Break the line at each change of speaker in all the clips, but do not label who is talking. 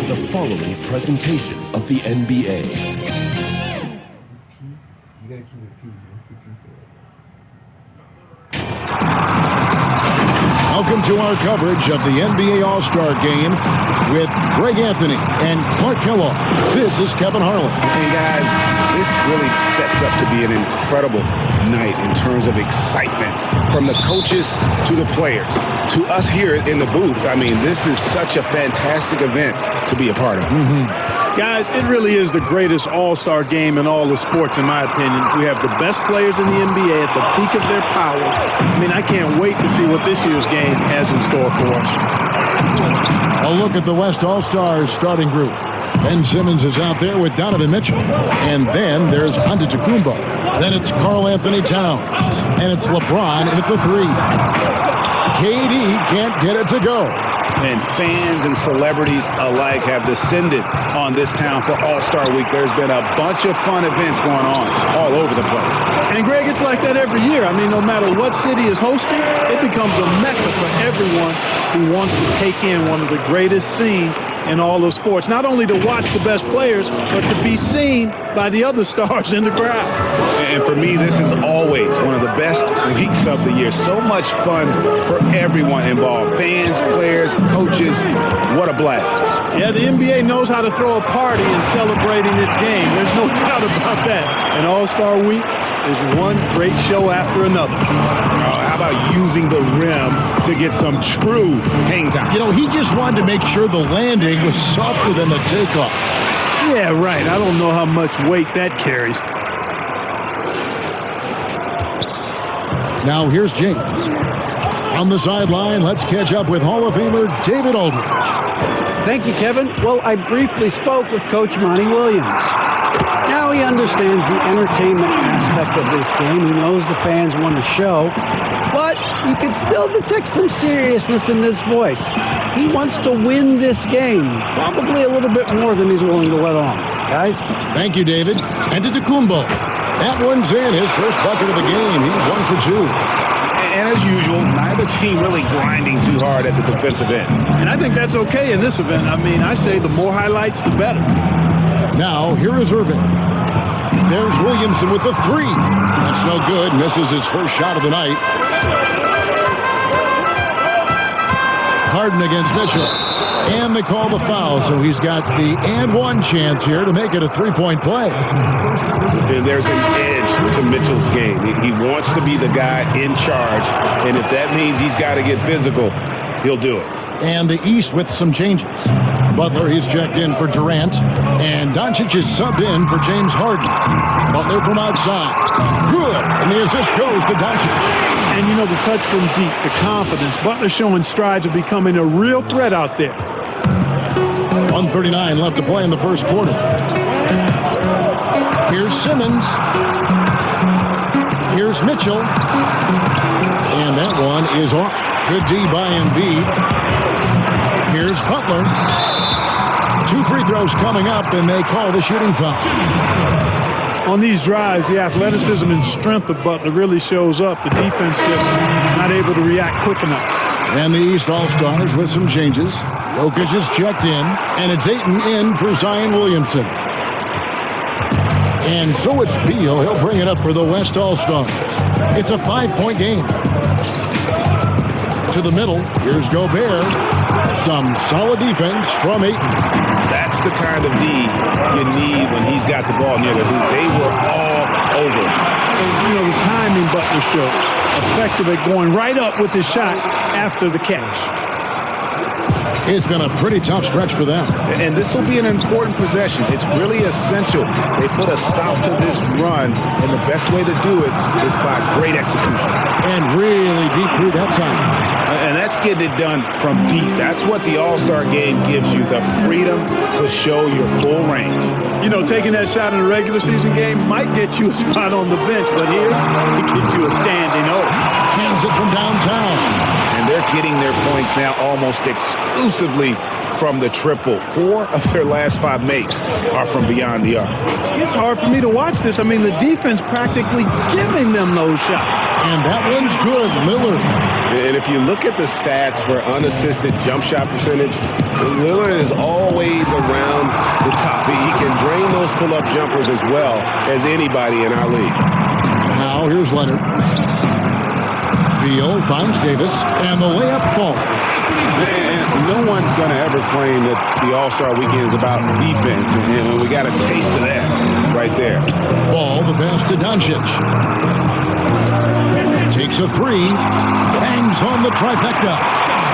the following presentation of the NBA.
Welcome to our coverage of the NBA All-Star Game with Greg Anthony and Clark Kellogg. This is Kevin Harlan.
And guys, this really sets up to be an incredible night in terms of excitement from the coaches to the players. To us here in the booth, I mean, this is such a fantastic event to be a part of.
Guys, it really is the greatest all-star game in all of sports, in my opinion. We have the best players in the NBA at the peak of their power. I mean, I can't wait to see what this year's game has in store for us.
A look at the West All-Stars starting group. Ben Simmons is out there with Donovan Mitchell. And then there's Antetokounmpo. Then it's Karl Anthony Towns. And it's LeBron at the three. KD can't get it to go.
And fans and celebrities alike have descended on this town for All-Star Week. There's been a bunch of fun events going on all over the place.
And, Greg, it's like that every year. I mean, no matter what city is hosting, it becomes a mecca for everyone who wants to take in one of the greatest scenes in all of sports. Not only to watch the best players, but to be seen by the other stars in the crowd.
And for me, this is always one of the best weeks of the year. So much fun for everyone involved. Fans, players, coaches. What a blast.
Yeah, the NBA knows how to throw a party in celebrating its game. There's no doubt about that. And All-Star Week is one great show after another.
How about using the rim to get some true hang time?
You know, he just wanted to make sure the landing was softer than the takeoff.
Yeah, right. I don't know how much weight that carries.
Now here's James. On the sideline, let's catch up with Hall of Famer David Aldridge.
Thank you, Kevin. Well, I briefly spoke with Coach Monty Williams. Now he understands the entertainment aspect of this game. He knows the fans want a show, but you can still detect some seriousness in this voice. He wants to win this game, probably a little bit more than he's willing to let on. Guys?
Thank you, David. Antetokounmpo. That one's in, his first bucket of the game. He's 1 for 2.
And as usual, neither team really grinding too hard at the defensive end.
And I think that's okay in this event. I mean, I say the more highlights, the better.
Now, here is Irving. There's Williamson with the three. That's no good. Misses his first shot of the night. Harden against Mitchell. And they call the foul, so he's got the and one chance here to make it a three-point play.
And there's an edge to Mitchell's game. He wants to be the guy in charge, and if that means he's got to get physical, he'll do it.
And the East with some changes. Butler, he's checked in for Durant. And Doncic is subbed in for James Harden. Butler from outside. Good. And the assist goes to Doncic.
And, you know, the touch from deep, the confidence. Butler showing strides of becoming a real threat out there.
1:39 left to play in the first quarter. Here's Simmons. Here's Mitchell. And that one is off. Good D by Embiid. Here's Butler. 2 free throws coming up, and they call the shooting foul.
On these drives, the athleticism and strength of Butler really shows up. The defense just not able to react quick enough.
And the East All-Stars with some changes. Jokic is checked in, and it's Ayton in for Zion Williamson. And so it's Beal. He'll bring it up for the West All-Stars. It's a 5-point game. To the middle, here's Gobert. Some solid defense from Ayton.
That's the kind of D you need when he's got the ball near the hoop. They were all over.
And, you know, the timing Butler shows. Effective at going right up with his shot after the catch.
It's been a pretty tough stretch for them.
And this will be an important possession. It's really essential. They put a stop to this run, and the best way to do it is by great execution.
And really deep through that time.
And that's getting it done from deep. That's what the All-Star Game gives you, the freedom to show your full range.
You know, taking that shot in a regular season game might get you a spot on the bench, but here, it gets you a standing O.
Hands it from downtown.
And they're getting their points now almost exclusively from the triple. 4 of their last 5 makes are from beyond the arc.
It's hard for me to watch this. I mean, the defense practically giving them those shots.
And that one's good, Lillard.
And if you look at the stats for unassisted jump shot percentage, Lillard is always a the top. He can drain those pull-up jumpers as well as anybody in our league.
Now here's Leonard. Beal finds Davis, and the layup falls.
And no one's going to ever claim that the All-Star Weekend is about defense, and we got a taste of that right there.
Ball, the pass to Doncic. Takes a three, bangs on the trifecta.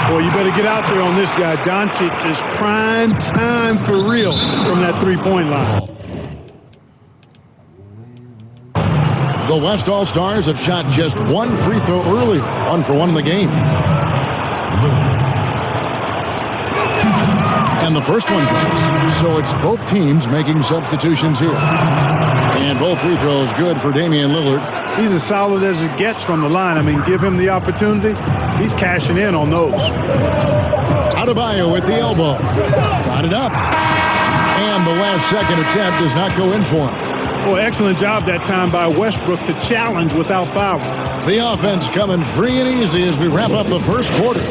Boy, you better get out there on this guy. Doncic is prime time for real from that three-point line.
The West All-Stars have shot just one free throw early, 1 for 1 in the game. And the first one goes. So it's both teams making substitutions here. And both free throws good for Damian Lillard.
He's as solid as it gets from the line. I mean, give him the opportunity. He's cashing in on those.
Adebayo with the elbow. Got it up. And the last second attempt does not go in for him.
Well, excellent job that time by Westbrook to challenge without fouling.
The offense coming free and easy as we wrap up the first quarter.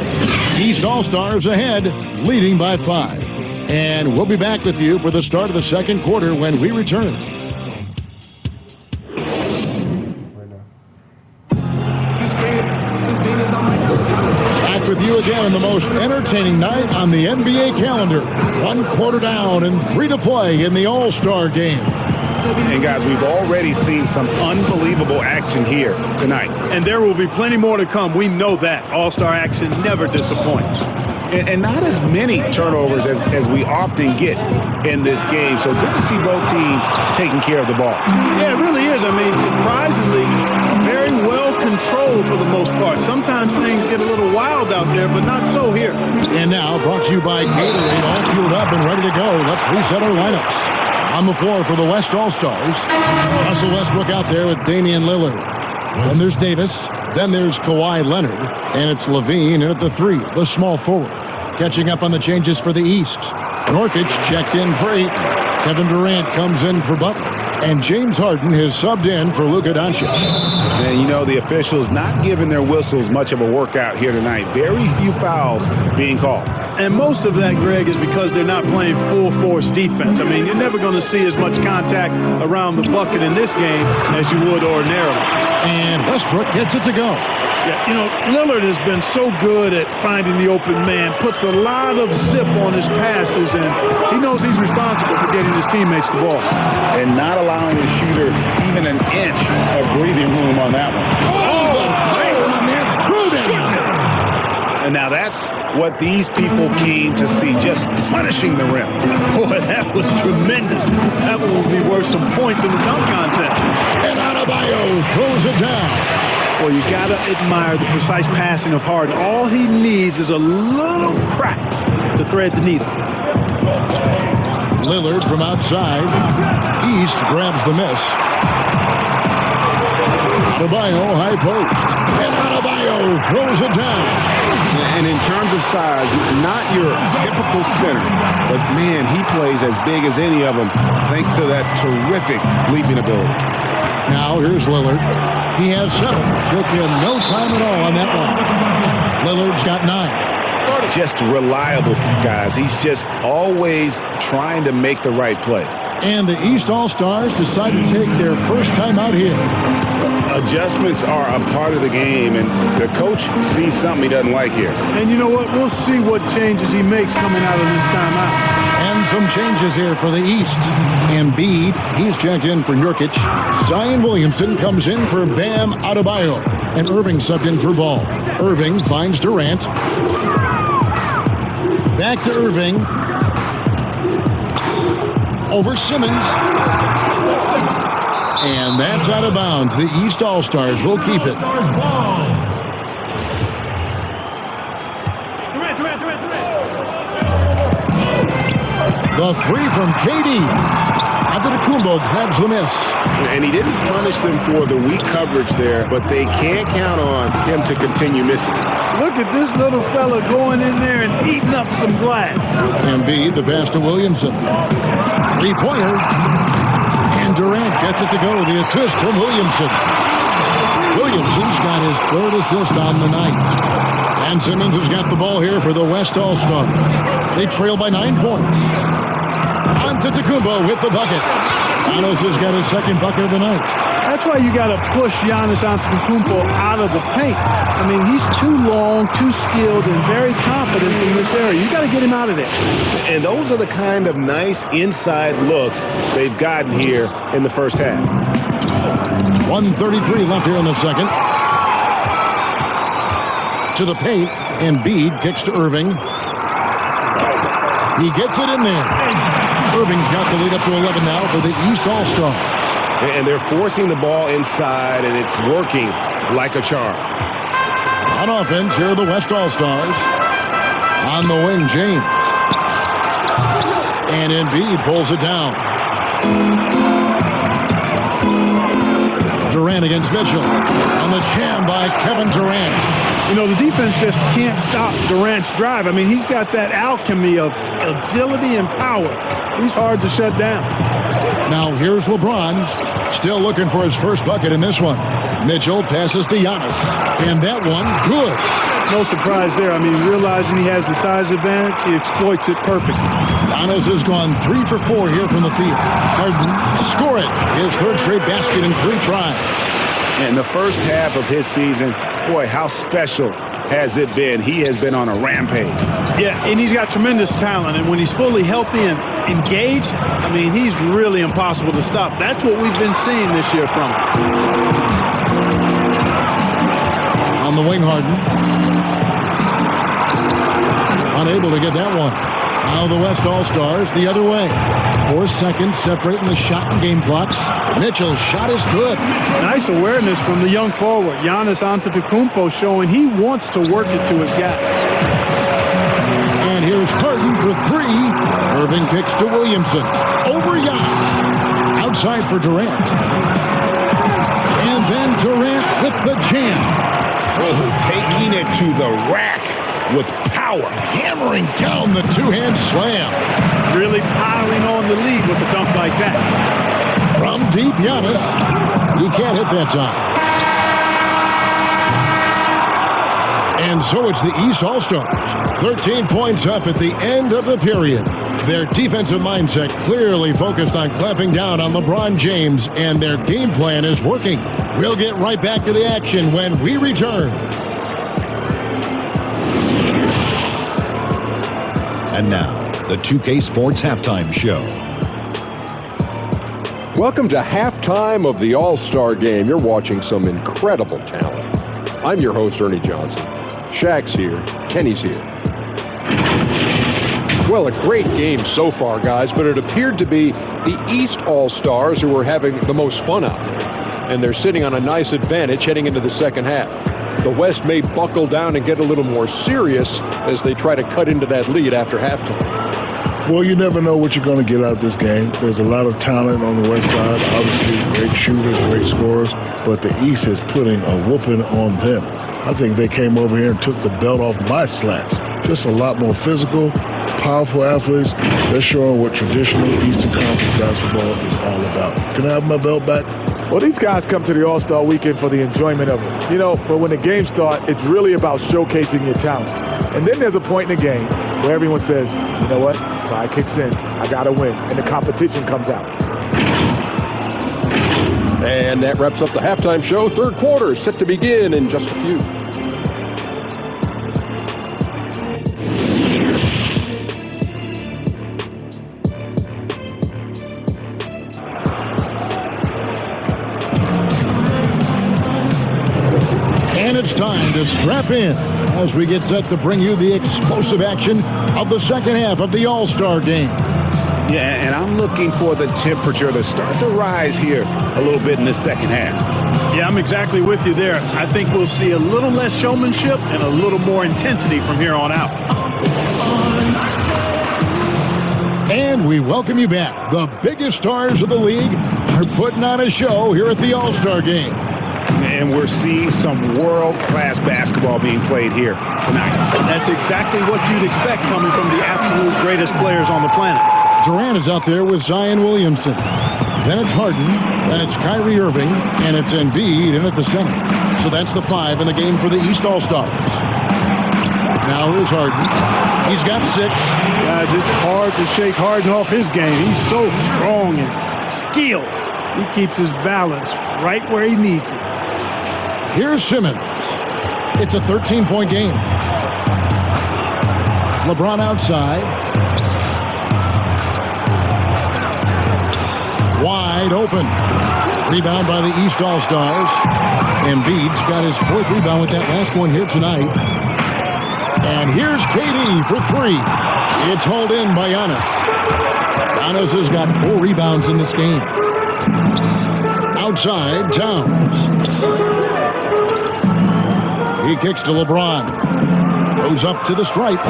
East All-Stars ahead, leading by 5. And we'll be back with you for the start of the second quarter when we return. Back with you again on the most entertaining night on the NBA calendar. 1 quarter down and 3 to play in the All-Star game.
And guys, we've already seen some unbelievable action here tonight.
And there will be plenty more to come. We know that. All-Star action never disappoints.
And not as many turnovers as we often get in this game. So good to see both teams taking care of the ball.
Yeah, it really is. I mean, surprisingly, very well controlled for the most part. Sometimes things get a little wild out there, but not so here.
And now, brought to you by Gatorade, all fueled up and ready to go. Let's reset our lineups. On the floor for the West All-Stars, Russell Westbrook out there with Damian Lillard. Then there's Davis. Then there's Kawhi Leonard. And it's Levine in at the 3, the small forward. Catching up on the changes for the East. Nurkic checked in for 8. Kevin Durant comes in for Butler. And James Harden has subbed in for Luka Doncic.
And you know, the officials not giving their whistles much of a workout here tonight. Very few fouls being called.
And most of that, Greg, is because they're not playing full-force defense. I mean, you're never going to see as much contact around the bucket in this game as you would ordinarily.
And Westbrook gets it to go.
Yeah, you know, Lillard has been so good at finding the open man, puts a lot of zip on his passes, and he knows he's responsible for getting his teammates the ball.
And not allowing the shooter even an inch of breathing room on that one. And now that's what these people came to see, just punishing the rim.
Boy, that was tremendous. That one will be worth some points in the dunk contest.
And Adebayo throws it down.
Well, you got to admire the precise passing of Harden. All he needs is a little crack to thread the needle.
Lillard from outside. East grabs the miss. Adebayo high post. And Adebayo throws it down.
And in terms of size, not your typical center, but man, he plays as big as any of them thanks to that terrific leaping ability.
Now here's Lillard. He has 7. Took him no time at all on that one. Lillard's got 9.
Just reliable, guys. He's just always trying to make the right play.
And the East All-Stars decide to take their first time out here.
Adjustments are a part of the game, and the coach sees something he doesn't like here.
And you know what? We'll see what changes he makes coming out of this timeout.
And some changes here for the East. Embiid, he's checked in for Nurkic. Zion Williamson comes in for Bam Adebayo. And Irving subbed in for Ball. Irving finds Durant. Back to Irving. Over Simmons. And that's out of bounds. The East All-Stars will keep it. The 3 from KD. Antetokounmpo grabs the miss.
And he didn't punish them for the weak coverage there, but they can't count on him to continue missing.
Look at this little fella going in there and eating up some glass.
Embiid, the pass to Williamson. 3-pointer. And Durant gets it to go. The assist from Williamson. Williamson's got his 3rd assist on the night. And Simmons has got the ball here for the West All-Stars. They trail by 9 points. Antetokounmpo with the bucket. Giannis has got his second bucket of the night.
That's why you got to push Giannis Antetokounmpo out of the paint. I mean, he's too long, too skilled, and very confident in this area. You got to get him out of there.
And those are the kind of nice inside looks they've gotten here in the first half.
1:33 left here in the second. To the paint. Embiid kicks to Irving. He gets it in there. Irving's got the lead up to 11 now for the East All-Stars.
And they're forcing the ball inside, and it's working like a charm.
On offense, here are the West All-Stars. On the wing, James. And Embiid pulls it down. Durant against Mitchell. On the jam by Kevin Durant.
You know, the defense just can't stop Durant's drive. I mean, he's got that alchemy of agility and power. He's hard to shut down.
Now here's LeBron, still looking for his first bucket in this one. Mitchell passes to Giannis, and that one, good.
No surprise there. I mean, realizing he has the size advantage, he exploits it perfectly.
Giannis has gone 3 for 4 here from the field. Harden, score it. His third straight basket in 3 tries.
In the first half of his season, boy, how special has it been? He has been on a rampage.
Yeah, and he's got tremendous talent, and when he's fully healthy and engaged, I mean, he's really impossible to stop. That's what we've been seeing this year from him.
On the wing, Harden. Unable to get that one. Now the West All-Stars the other way. 4 seconds separating the shot and game clocks. Mitchell's shot is good.
Nice awareness from the young forward. Giannis Antetokounmpo showing he wants to work it to his guy.
And here's Harden for 3. Irving kicks to Williamson. Over Giannis. Outside for Durant. And then Durant with the jam.
Taking it to the rack with power.
Hammering down the two-hand slam.
Really piling on the lead with a dunk like that.
From deep, Giannis. He can't hit that time. And so it's the East All-Stars. 13 points up at the end of the period. Their defensive mindset clearly focused on clamping down on LeBron James, and their game plan is working. We'll get right back to the action when we return.
And now, the 2K Sports Halftime Show.
Welcome to halftime of the All-Star Game. You're watching some incredible talent. I'm your host, Ernie Johnson. Shaq's here. Kenny's here. Well, a great game so far, guys, but it appeared to be the East All-Stars who were having the most fun out there. And they're sitting on a nice advantage heading into the second half. The West may buckle down and get a little more serious as they try to cut into that lead after halftime.
Well, you never know what you're going to get out of this game. There's a lot of talent on the West side. Obviously, great shooters, great scorers. But the East is putting a whooping on them. I think they came over here and took the belt off my slats. Just a lot more physical, powerful athletes. They're showing what traditional Eastern Conference basketball is all about. Can I have my belt back?
Well, these guys come to the All-Star Weekend for the enjoyment of it. You know, but when the games start, it's really about showcasing your talents. And then there's a point in the game where everyone says, you know what? Pride kicks in. I got to win. And the competition comes out.
And that wraps up the halftime show. Third quarter is set to begin in just a few.
And it's time to strap in as we get set to bring you the explosive action of the second half of the All-Star Game.
Yeah, and I'm looking for the temperature to start to rise here a little bit in the second half.
Yeah, I'm exactly with you there. I think we'll see a little less showmanship and a little more intensity from here on out.
And we welcome you back. The biggest stars of the league are putting on a show here at the All-Star Game.
And we're seeing some world-class basketball being played here tonight.
That's exactly what you'd expect coming from the absolute greatest players on the planet.
Durant is out there with Zion Williamson. Then it's Harden, then it's Kyrie Irving, and it's Embiid in at the center. So that's the 5 in the game for the East All-Stars. Now here's Harden. He's got 6.
Guys, it's hard to shake Harden off his game. He's so strong and skilled. He keeps his balance right where he needs it.
Here's Simmons. It's a 13-point game. LeBron outside. Wide open. Rebound by the East All-Stars. Embiid's got his 4th rebound with that last one here tonight. And here's KD for 3. It's hauled in by Giannis. Giannis has got 4 rebounds in this game. Outside, Towns. He kicks to LeBron. Goes up to the stripe.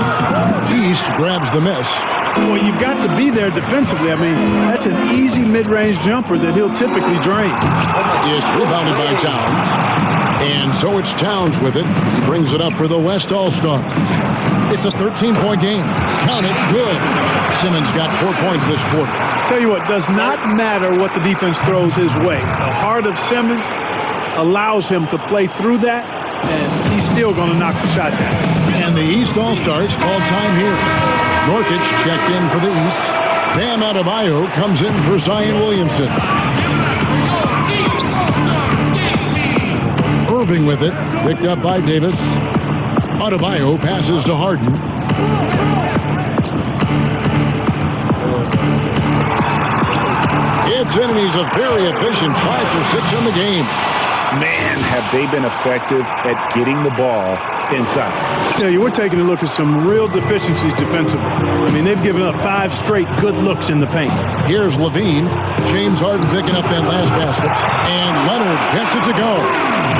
East grabs the miss.
Well, you've got to be there defensively. I mean, that's an easy mid-range jumper that he'll typically drain.
It's rebounded by Towns. And so it's Towns with it. He brings it up for the West All-Stars. It's a 13-point game. Count it. Good. Simmons got 4 points this quarter.
Tell you what, does not matter what the defense throws his way. The heart of Simmons allows him to play through that, and he's still going to knock the shot down.
And the East All-Stars call time here. Norkic checked in for the East. Bam Adebayo comes in for Zion Williamson. Irving with it, picked up by Davis. Adebayo passes to Harden. It's in, and he's a very efficient 5 for 6 in the game.
Man, have they been effective at getting the ball inside.
Yeah, we're taking a look at some real deficiencies defensively. I mean, they've given up 5 straight good looks in the paint.
Here's Levine. James Harden picking up that last basket. And Leonard gets it to go.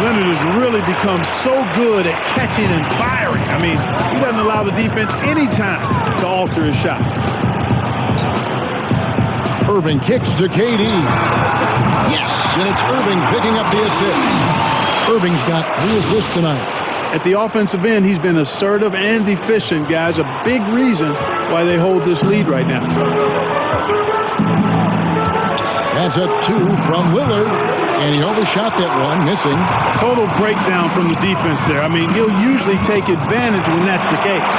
Leonard has really become so good at catching and firing. I mean, he doesn't allow the defense any time to alter his shot.
Irving kicks to KD. Yes, and it's Irving picking up the assist. Irving's got 3 assists tonight.
At the offensive end, he's been assertive and efficient, guys. A big reason why they hold this lead right now.
That's a 2 from Lillard, and he overshot that one, missing.
Total breakdown from the defense there. I mean, he'll usually take advantage when that's the case.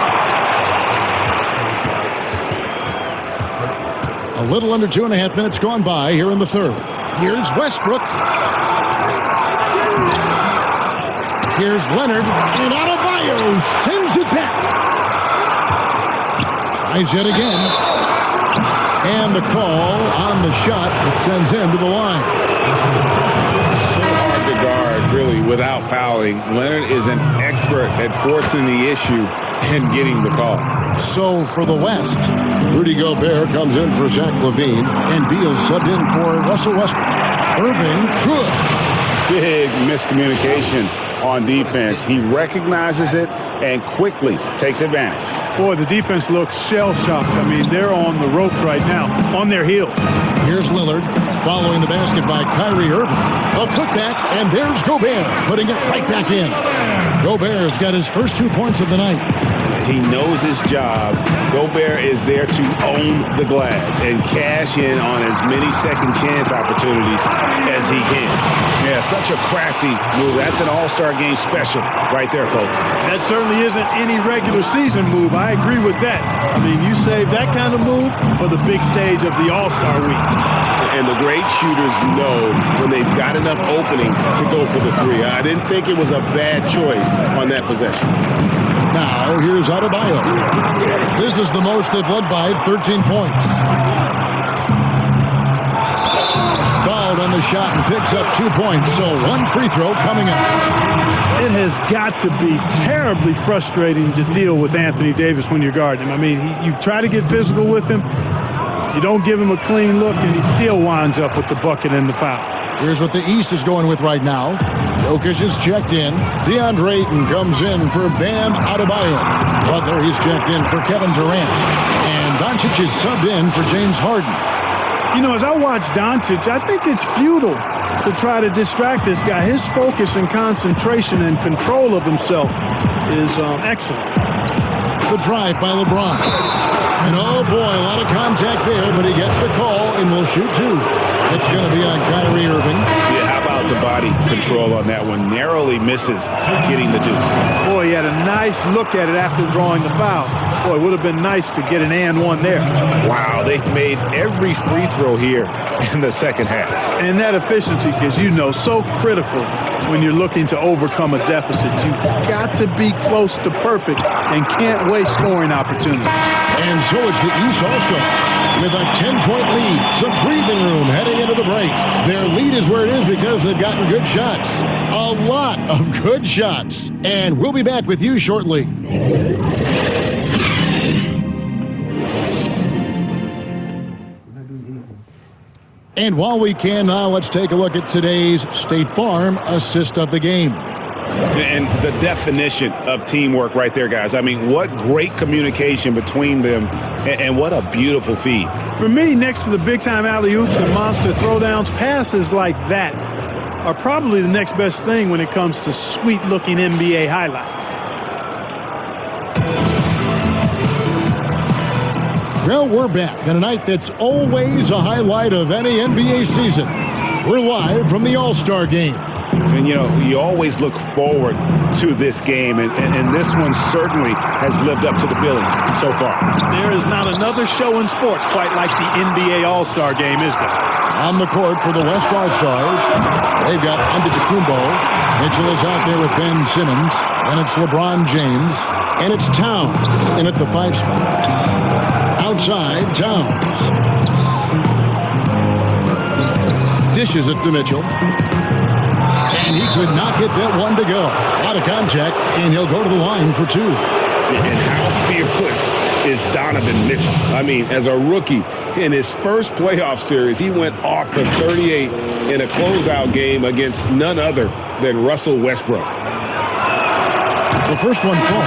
A little under 2.5 minutes gone by here in the third. Here's Westbrook. Here's Leonard, and Adebayo sends it back. Tries yet again. And the call on the shot that sends him to the line.
So hard to guard, really, without fouling. Leonard is an expert at forcing the issue and getting the call.
So for the West, Rudy Gobert comes in for Zach LaVine, and Beal subbed in for Russell Westbrook. Irving, good.
Big miscommunication on defense. He recognizes it and quickly takes advantage.
Boy, the defense looks shell-shocked. I mean, they're on the ropes right now, on their heels.
Here's Lillard, following the basket by Kyrie Irving. A putback, and there's Gobert, putting it right back in. Gobert's got his first 2 points of the night.
He knows his job. Gobert is there to own the glass and cash in on as many second chance opportunities as he can. Yeah, such a crafty move. That's an all-star game special right there, folks.
That certainly isn't any regular season move. I agree with that. I mean, you save that kind of move for the big stage of the All-Star week.
And the great shooters know when they've got enough opening to go for the 3. I didn't think it was a bad choice on that possession.
Now, here's Adebayo. This is the most they've led by, 13 points. Fouled on the shot and picks up 2 points, so 1 free throw coming up.
It has got to be terribly frustrating to deal with Anthony Davis when you're guarding him. I mean, you try to get physical with him, you don't give him a clean look, and he still winds up with the bucket and the foul.
Here's what the East is going with right now. Jokic is checked in. DeAndre Ayton comes in for Bam Adebayo. Butler, he's checked in for Kevin Durant. And Doncic is subbed in for James Harden.
You know, as I watch Doncic, I think it's futile to try to distract this guy. His focus and concentration and control of himself is excellent.
The drive by LeBron. And oh boy, a lot of contact there, but he gets the call and will shoot 2. It's going to be on Kyrie Irving.
Yeah, how about out the body control on that one. Narrowly misses getting the deuce.
Boy, he had a nice look at it after drawing the foul. Boy, it would have been nice to get an and one there.
Wow, they've made every free throw here in the second half.
And that efficiency, as you know, so critical when you're looking to overcome a deficit. You've got to be close to perfect and can't waste scoring opportunities.
And so it's the East All-Stars with a 10-point lead. Some breathing room heading into the break. Their lead is where it is because they've gotten good shots. A lot of good shots. And we'll be back with you shortly. And while we can now, let's take a look at today's State Farm assist of the game.
And the definition of teamwork right there, guys. I mean, what great communication between them, and what a beautiful feed.
For me, next to the big-time alley-oops and monster throwdowns, passes like that are probably the next best thing when it comes to sweet-looking NBA highlights.
Well, we're back on a night that's always a highlight of any NBA season. We're live from the All-Star Game.
And, you know, you always look forward to this game, and this one certainly has lived up to the billing so far.
There is not another show in sports quite like the NBA All-Star Game, is there?
On the court for the West All-Stars, they've got Antetokounmpo. Mitchell is out there with Ben Simmons. Then it's LeBron James. And it's Towns in at the 5 spot. Outside, Towns. Dishes it to Mitchell. And he could not get that one to go. Out of contact, and he'll go to the line for 2.
And how fearless is Donovan Mitchell? I mean, as a rookie, in his first playoff series, he went off for 38 in a closeout game against none other than Russell Westbrook.
The first one falls.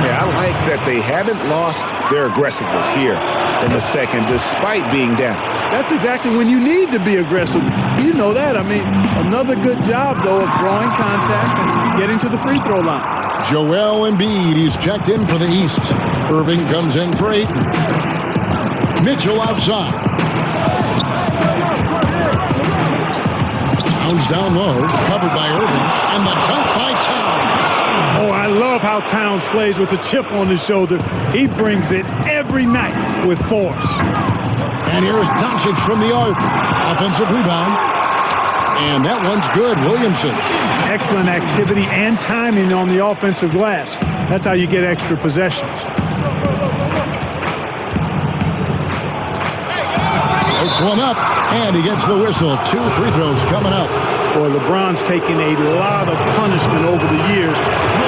Yeah, I like that they haven't lost their aggressiveness here in the second, despite being down.
That's exactly when you need to be aggressive. You know that. I mean, another good job, though, of drawing contact and getting to the free throw line.
Joel Embiid, he's checked in for the East. Irving comes in for Ayton. Mitchell outside. Towns down low, covered by Irving, and the dunk by Towns.
Oh, I love how Towns plays with a chip on his shoulder. He brings it every night with force.
And here's Doncic from the arc. Offensive rebound. And that one's good. Williamson.
Excellent activity and timing on the offensive glass. That's how you get extra possessions.
Takes one up, and he gets the whistle. 2 free throws coming up.
Boy, LeBron's taken a lot of punishment over the years.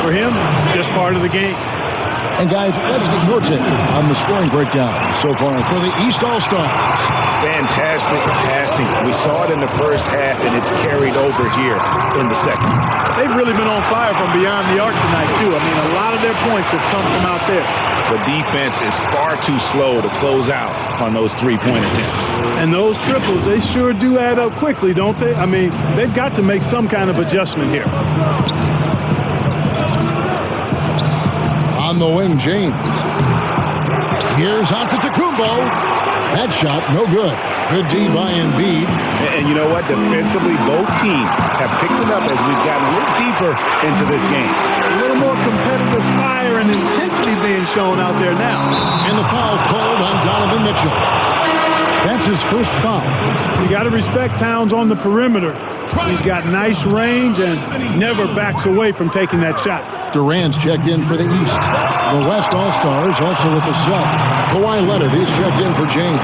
For him, just part of the game.
And guys, let's get your take on the scoring breakdown so far for the East All-Stars.
Fantastic passing. We saw it in the first half, and it's carried over here in the second.
They've really been on fire from beyond the arc tonight, too. I mean, a lot of their points have come from out there.
The defense is far too slow to close out on those three-point attempts.
And those triples, they sure do add up quickly, don't they? I mean, they've got to make some kind of adjustment here.
On the wing, James. Here's Antetokounmpo. That shot, no good. Good D by Embiid.
And you know what? Defensively, both teams have picked it up as we've gotten a little deeper into this game.
A little more competitive fire and intensity being shown out there now.
And the foul called on Donovan Mitchell. That's his first foul.
You got to respect Towns on the perimeter. He's got nice range and never backs away from taking that shot.
Durant's checked in for the East. The West All-Stars also with the sub. Kawhi Leonard is checked in for James.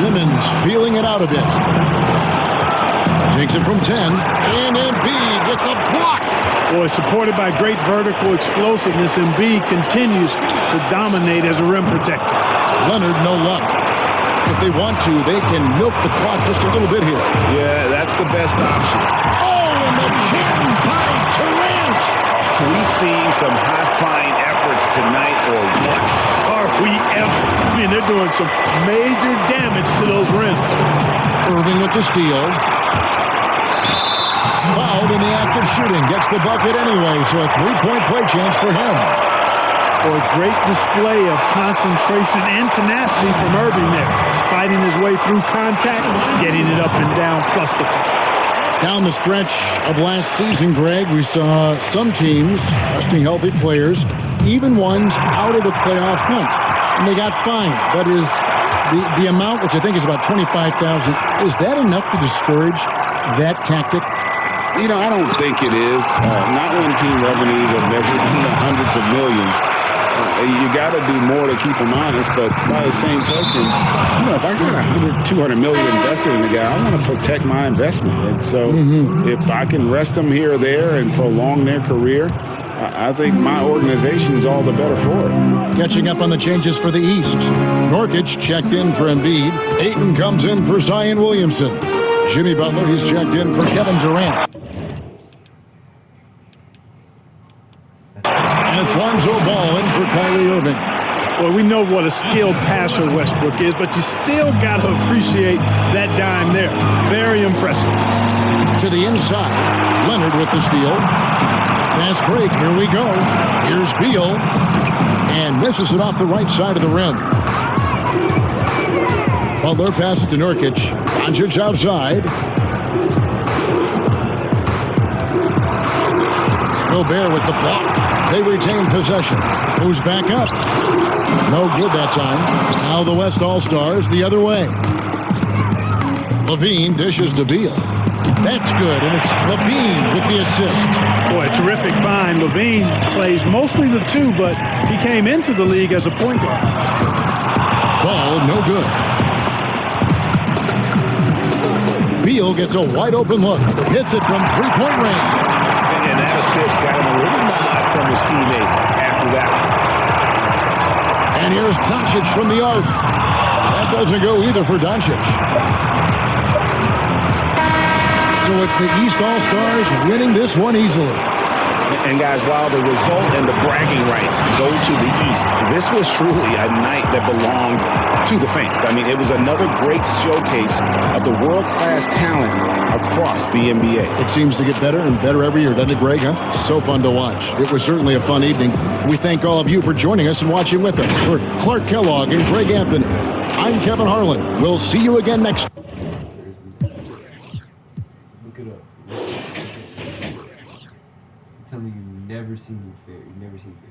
Simmons feeling it out a bit. Takes it from 10. And Embiid with the block.
Boy, supported by great vertical explosiveness, Embiid continues to dominate as a rim protector.
Leonard, no luck. If they want to, they can milk the clock just a little bit here.
Yeah, that's the best option.
Oh, and the jam by Durant.
Are we seeing some high-flying efforts tonight or what?
Are we ever? I mean, they're doing some major damage to those rims.
Irving with the steal. Fouled in the act of shooting. Gets the bucket anyway, so a 3-point play chance for him.
Boy, great display of concentration and tenacity from Irving there. Fighting his way through contact, getting it up and down, plus the foul.
Down the stretch of last season, Greg, we saw some teams resting healthy players, even ones out of the playoff hunt, and they got fined. But is the amount, which I think is about $25,000, is that enough to discourage that tactic?
You know, I don't think it is. Not when team revenues are measured in the hundreds of millions. You got to do more to keep them honest, but by the same token, you know, if I got $100, $200 million invested in the guy, I want to protect my investment. And so if I can rest them here or there and prolong their career, I think my organization's all the better for it.
Catching up on the changes for the East. Nurkic checked in for Embiid. Ayton comes in for Zion Williamson. Jimmy Butler, he's checked in for Kevin Durant. And it's Lonzo Ball in for Kyrie Irving.
Well, we know what a skilled passer Westbrook is, but you still got to appreciate that dime there. Very impressive.
To the inside. Leonard with the steal. Fast break. Here we go. Here's Beal. And misses it off the right side of the rim. Butler passes to Nurkic. Doncic outside. Gobert with the block. They retain possession. Moves back up. No good that time. Now the West All-Stars the other way. Levine dishes to Beal. That's good, and it's Levine with the assist.
Boy, a terrific find. Levine plays mostly the two, but he came into the league as a point guard.
Ball, no good. Beal gets a wide open look. Hits it from three-point range.
And that assist got him a little nod from his teammate after that.
And here's Doncic from the arc. That doesn't go either for Doncic. So it's the East All-Stars winning this one easily.
And guys, while the result and the bragging rights go to the East, this was truly a night that belonged to the fans. I mean, it was another great showcase of the world-class talent across the NBA.
It seems to get better and better every year, doesn't it, Greg? Huh? So fun to watch. It was certainly a fun evening. We thank all of you for joining us and watching with us. For Clark Kellogg and Greg Anthony, I'm Kevin Harlan. We'll see you again next.
Look it up. Tell me you've never seen fair. You've never seen fairs.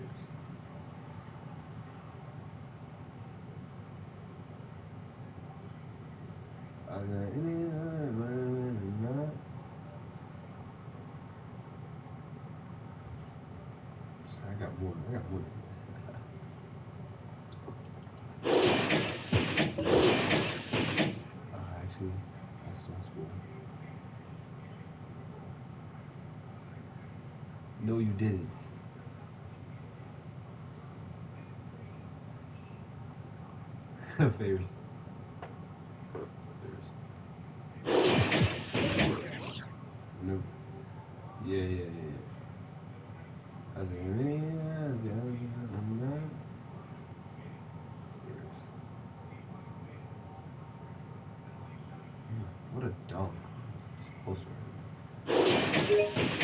I got more. Actually, that's not school. No, you didn't. Favors. No. Yeah. I was like, what a dunk. It's supposed to.